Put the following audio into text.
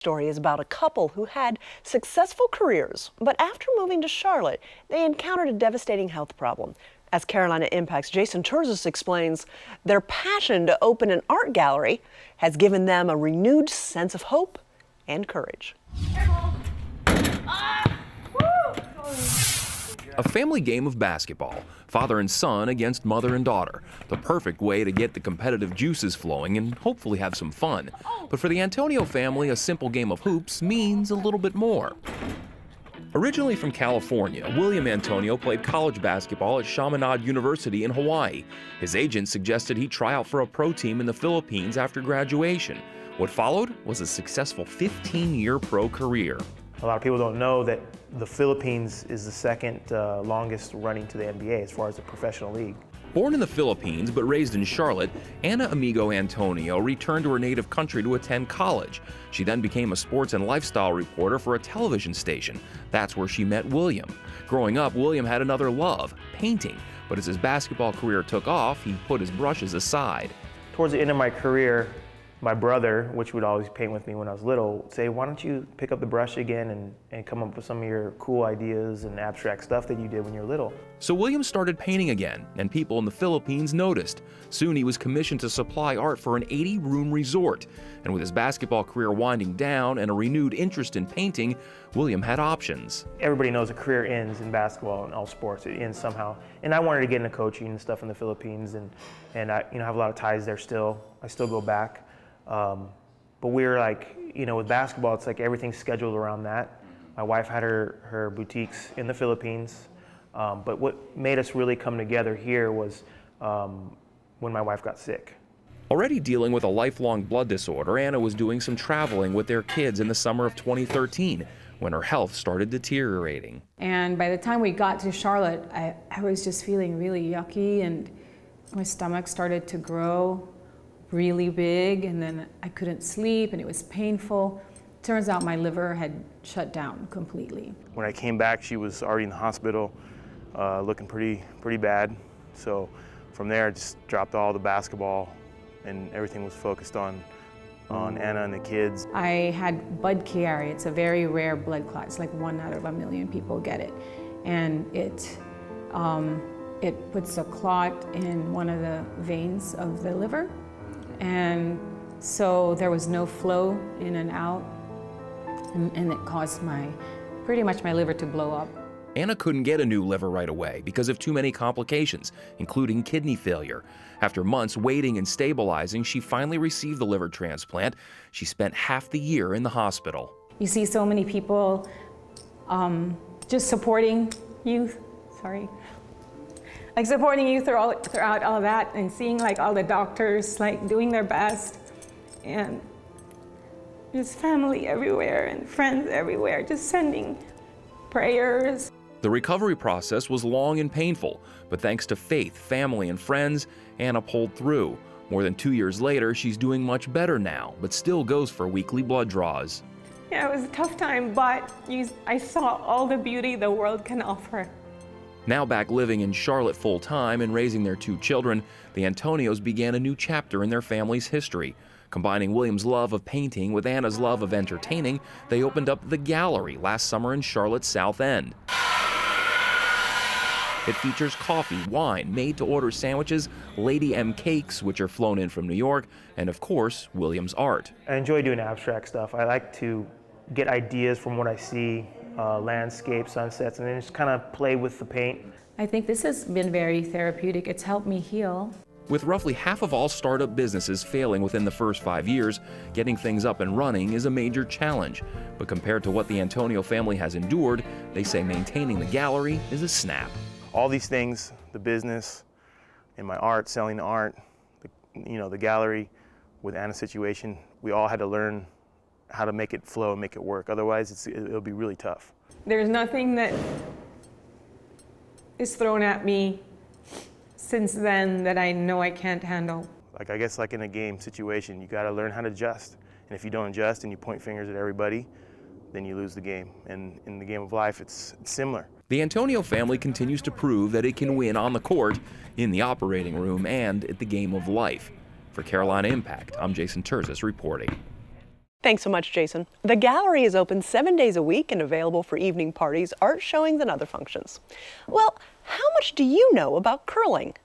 story is about a couple who had successful careers, but after moving to Charlotte, they encountered a devastating health problem. As Carolina Impact's Jason Terzis explains, their passion to open an art gallery has given them a renewed sense of hope and courage. A family game of basketball, father and son against mother and daughter. The perfect way to get the competitive juices flowing and hopefully have some fun. But for the Antonio family, a simple game of hoops means a little bit more. Originally from California, William Antonio played college basketball at Chaminade University in Hawaii. His agent suggested he try out for a pro team in the Philippines after graduation. What followed was a successful 15-year pro career. A lot of people don't know that the Philippines is the second longest running to the NBA as far as a professional league. Born in the Philippines but raised in Charlotte, Ana Amigo-Antonio returned to her native country to attend college. She then became a sports and lifestyle reporter for a television station. That's where she met William. Growing up, William had another love, painting. But as his basketball career took off, he put his brushes aside. Towards the end of my career, my brother, which would always paint with me when I was little, would say, why don't you pick up the brush again and come up with some of your cool ideas and abstract stuff that you did when you were little. So William started painting again, and people in the Philippines noticed. Soon he was commissioned to supply art for an 80-room resort. And with his basketball career winding down and a renewed interest in painting, William had options. Everybody knows a career ends in basketball and all sports. It ends somehow. And I wanted to get into coaching and stuff in the Philippines, and I have a lot of ties there still. I still go back. But we were like, with basketball, it's like everything's scheduled around that. My wife had her boutiques in the Philippines. But what made us really come together here was when my wife got sick. Already dealing with a lifelong blood disorder, Anna was doing some traveling with their kids in the summer of 2013 when her health started deteriorating. And by the time we got to Charlotte, I was just feeling really yucky, and my stomach started to grow really big, and then I couldn't sleep and it was painful. Turns out my liver had shut down completely. When I came back, she was already in the hospital, looking pretty bad. So from there, I just dropped all the basketball and everything was focused on Anna and the kids. I had Bud Chiari. It's a very rare blood clot. It's like 1 out of 1 million people get it. And it puts a clot in one of the veins of the liver. And so there was no flow in and out, and it caused pretty much my liver to blow up. Anna couldn't get a new liver right away because of too many complications, including kidney failure. After months waiting and stabilizing, she finally received the liver transplant. She spent half the year in the hospital. You see so many people just supporting youth, like supporting you throughout all that, and seeing like all the doctors like doing their best, and just family everywhere and friends everywhere just sending prayers. The recovery process was long and painful, but thanks to faith, family, and friends, Anna pulled through. More than 2 years later, she's doing much better now, but still goes for weekly blood draws. Yeah, it was a tough time, but I saw all the beauty the world can offer. Now back living in Charlotte full-time and raising their 2 children, the Antonios began a new chapter in their family's history. Combining William's love of painting with Anna's love of entertaining, they opened up the gallery last summer in Charlotte's South End. It features coffee, wine, made-to-order sandwiches, Lady M cakes, which are flown in from New York, and of course, William's art. I enjoy doing abstract stuff. I like to get ideas from what I see, landscapes, sunsets, and then just kind of play with the paint. I think this has been very therapeutic. It's helped me heal. With roughly half of all startup businesses failing within the first 5 years, getting things up and running is a major challenge. But compared to what the Antonio family has endured, they say maintaining the gallery is a snap. All these things, the business, and my art, selling the art, the gallery, with Anna's situation, we all had to learn how to make it flow and make it work. Otherwise, it'll be really tough. There's nothing that is thrown at me since then that I know I can't handle. I guess like in a game situation, you gotta learn how to adjust. And if you don't adjust and you point fingers at everybody, then you lose the game. And in the game of life, it's similar. The Antonio family continues to prove that it can win on the court, in the operating room, and at the game of life. For Carolina Impact, I'm Jason Terzis reporting. Thanks so much, Jason. The gallery is open 7 days a week and available for evening parties, art showings, and other functions. Well, how much do you know about curling?